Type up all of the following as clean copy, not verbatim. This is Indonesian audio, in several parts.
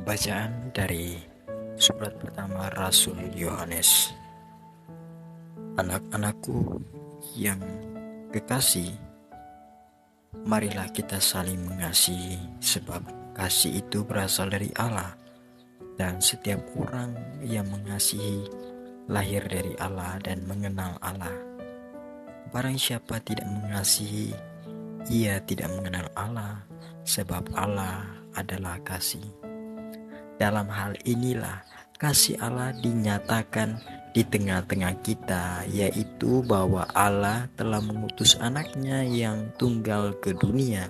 Bacaan dari surat pertama Rasul Yohanes. Anak-anakku yang kekasih, marilah kita saling mengasihi, sebab kasih itu berasal dari Allah, dan setiap orang yang mengasihi lahir dari Allah dan mengenal Allah. Barang siapa tidak mengasihi, ia tidak mengenal Allah, sebab Allah adalah kasih. Dalam hal inilah kasih Allah dinyatakan di tengah-tengah kita, yaitu bahwa Allah telah mengutus anaknya yang tunggal ke dunia,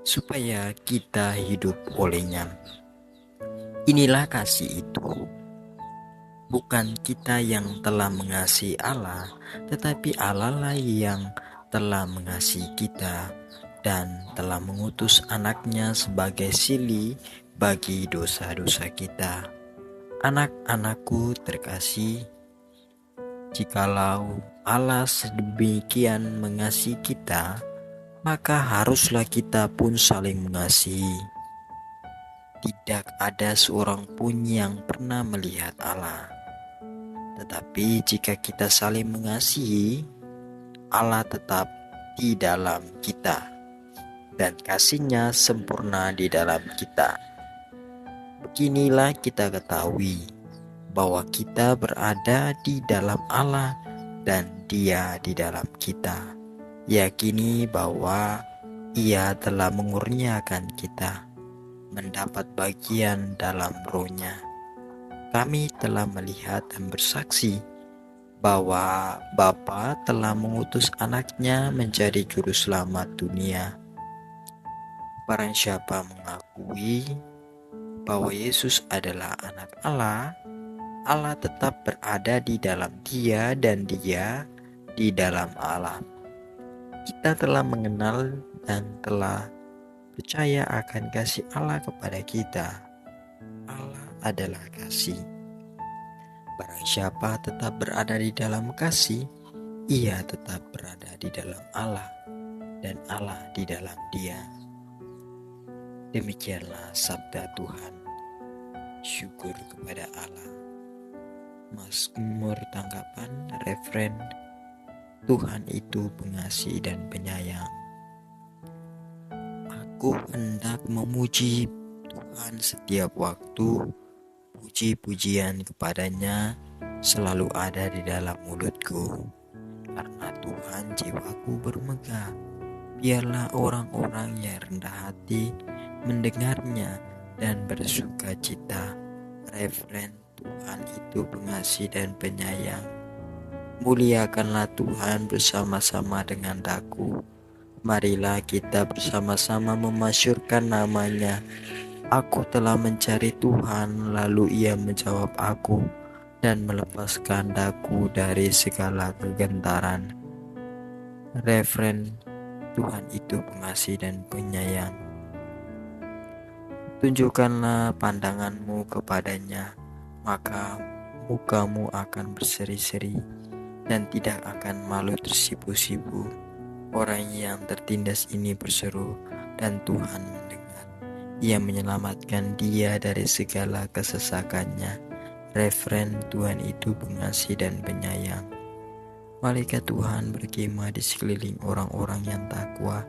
supaya kita hidup olehnya. Inilah kasih itu. Bukan kita yang telah mengasihi Allah, tetapi Allah lah yang telah mengasihi kita dan telah mengutus anaknya sebagai sili bagi dosa-dosa kita. Anak-anakku terkasih, jikalau Allah sedemikian mengasihi kita, maka haruslah kita pun saling mengasihi. Tidak ada seorang pun yang pernah melihat Allah. Tetapi jika kita saling mengasihi, Allah tetap di dalam kita, dan kasih-Nya sempurna di dalam kita. Beginilah kita ketahui bahwa kita berada di dalam Allah dan Dia di dalam kita. Yakini bahwa Ia telah mengurniakan kita mendapat bagian dalam Roh-Nya. Kami telah melihat dan bersaksi bahwa Bapa telah mengutus anaknya menjadi juru selamat dunia. Barang siapa mengakui bahwa Yesus adalah anak Allah, Allah tetap berada di dalam Dia dan Dia di dalam Allah. Kita telah mengenal dan telah percaya akan kasih Allah kepada kita. Allah adalah kasih. Barang siapa tetap berada di dalam kasih, ia tetap berada di dalam Allah dan Allah di dalam Dia. Demikianlah sabda Tuhan. Syukur kepada Allah. Mazmur tanggapan referen, Tuhan itu pengasih dan penyayang. Aku hendak memuji Tuhan setiap waktu. Puji-pujian kepadanya selalu ada di dalam mulutku. Karena Tuhan jiwaku bermegah. Biarlah orang-orang yang rendah hati mendengarnya dan bersuka cita. Referen, Tuhan itu pengasih dan penyayang. Muliakanlah Tuhan bersama-sama dengan daku. Marilah kita bersama-sama memasyurkan nama-Nya. Aku telah mencari Tuhan, lalu Ia menjawab aku dan melepaskan daku dari segala kegentaran. Referen, Tuhan itu pengasih dan penyayang. Tunjukkanlah pandangan-Mu kepadanya, maka muka-Mu akan berseri-seri dan tidak akan malu tersipu-sipu. Orang yang tertindas ini berseru, dan Tuhan mendengar. Ia menyelamatkan dia dari segala kesesakannya. Referen, Tuhan itu pengasih dan penyayang. Malaikat Tuhan berkemah di sekeliling orang-orang yang takwa,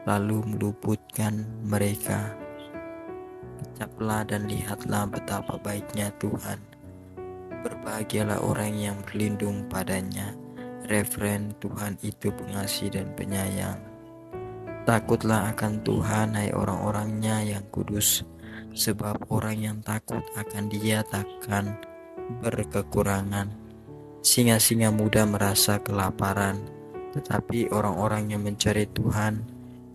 lalu meluputkan mereka. Kecaplah dan lihatlah betapa baiknya Tuhan. Berbahagialah orang yang berlindung padanya. Referen, Tuhan itu pengasih dan penyayang. Takutlah akan Tuhan, hai orang-orangnya yang kudus, sebab orang yang takut akan Dia takkan berkekurangan. Singa-singa muda merasa kelaparan, tetapi orang-orang yang mencari Tuhan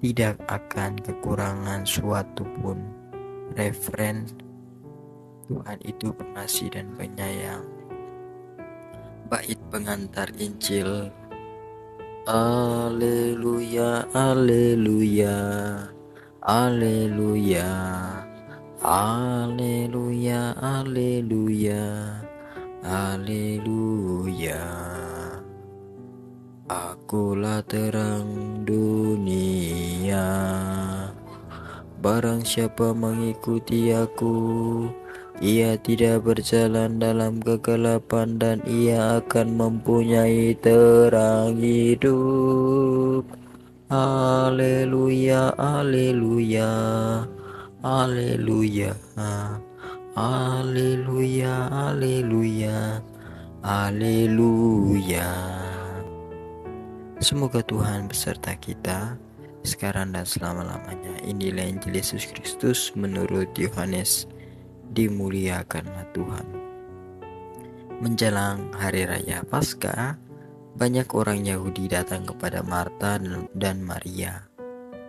tidak akan kekurangan suatu pun. Referen, Tuhan itu pengasih dan penyayang. Bait pengantar Injil. Alleluia, alleluia, alleluia, alleluia, alleluia, alleluia. Akulah terang dunia, barang siapa mengikuti aku, ia tidak berjalan dalam kegelapan dan ia akan mempunyai terang hidup. Haleluya, haleluya, haleluya, haleluya, haleluya, haleluya. Semoga Tuhan beserta kita sekarang dan selama-lamanya. Inilah Injil Yesus Kristus menurut Yohanes. Dimuliakanlah Tuhan. Menjelang hari raya Paskah, banyak orang Yahudi datang kepada Marta dan Maria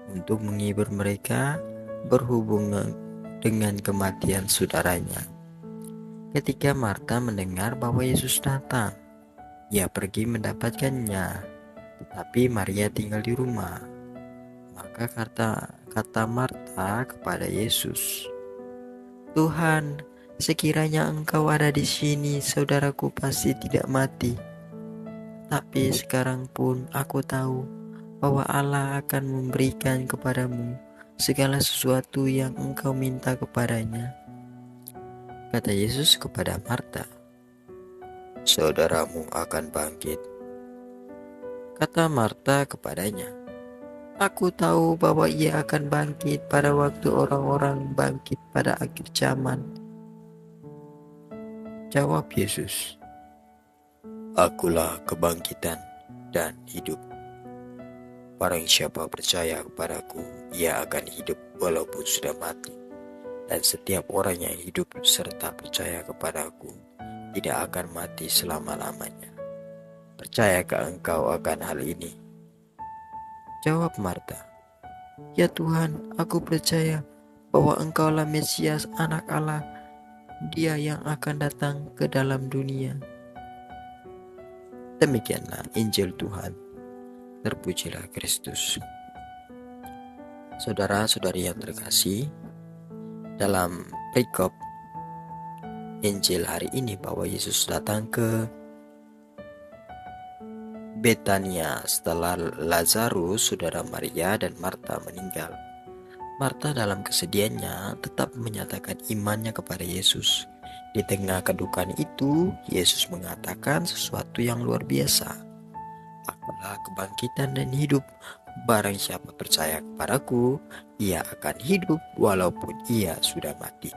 untuk menghibur mereka berhubungan dengan kematian saudaranya. Ketika Marta mendengar bahwa Yesus datang, ia pergi mendapatkannya. Tetapi Maria tinggal di rumah. Maka kata Marta kepada Yesus, "Tuhan, sekiranya Engkau ada di sini, saudaraku pasti tidak mati. Tapi sekarang pun aku tahu bahwa Allah akan memberikan kepadamu segala sesuatu yang Engkau minta kepadanya." Kata Yesus kepada Marta, "Saudaramu akan bangkit." Kata Marta kepadanya, "Aku tahu bahwa ia akan bangkit pada waktu orang-orang bangkit pada akhir zaman." Jawab Yesus, "Akulah kebangkitan dan hidup. Barang siapa percaya kepadaku, ia akan hidup walaupun sudah mati. Dan setiap orang yang hidup serta percaya kepadaku tidak akan mati selama-lamanya. Percayakah engkau akan hal ini?" Jawab Marta, "Ya Tuhan, aku percaya bahwa Engkaulah Mesias, Anak Allah, Dia yang akan datang ke dalam dunia." Demikianlah Injil Tuhan. Terpujilah Kristus. Saudara-saudari yang terkasih, dalam perikop Injil hari ini bahwa Yesus datang ke Betania setelah Lazarus, saudara Maria dan Marta meninggal. Marta dalam kesedihannya tetap menyatakan imannya kepada Yesus. Di tengah kedukaan itu, Yesus mengatakan sesuatu yang luar biasa. "Akulah kebangkitan dan hidup. Barang siapa percaya kepadaku, ia akan hidup walaupun ia sudah mati."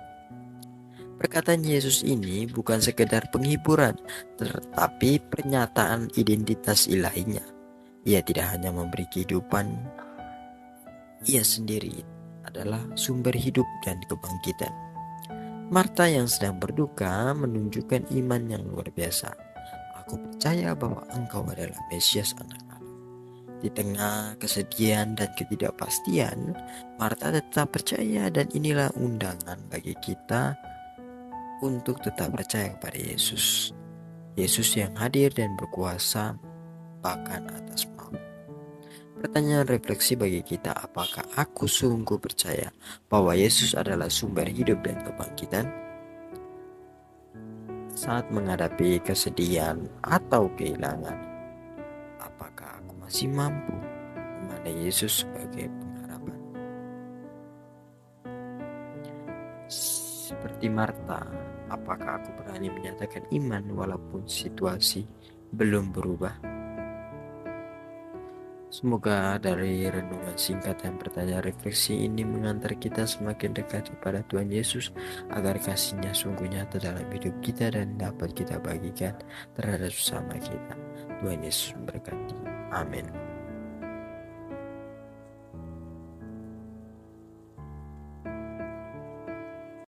Perkataan Yesus ini bukan sekedar penghiburan, tetapi pernyataan identitas ilahinya. Ia tidak hanya memberi kehidupan, ia sendiri adalah sumber hidup dan kebangkitan. Marta yang sedang berduka menunjukkan iman yang luar biasa. "Aku percaya bahwa Engkau adalah Mesias, Anak Allah." Di tengah kesedihan dan ketidakpastian, Marta tetap percaya, dan inilah undangan bagi kita untuk tetap percaya kepada Yesus. Yesus yang hadir dan berkuasa bahkan atas maut. Pertanyaan refleksi bagi kita, apakah aku sungguh percaya bahwa Yesus adalah sumber hidup dan kebangkitan? Saat menghadapi kesedihan atau kehilangan, apakah aku masih mampu memandang Yesus sebagai pengharapan? Seperti Marta, apakah aku berani menyatakan iman walaupun situasi belum berubah? Semoga dari renungan singkat dan pertanyaan refleksi ini mengantar kita semakin dekat kepada Tuhan Yesus, agar kasih-Nya sungguh nyata dalam hidup kita dan dapat kita bagikan terhadap sesama kita. Tuhan Yesus memberkati. Amin.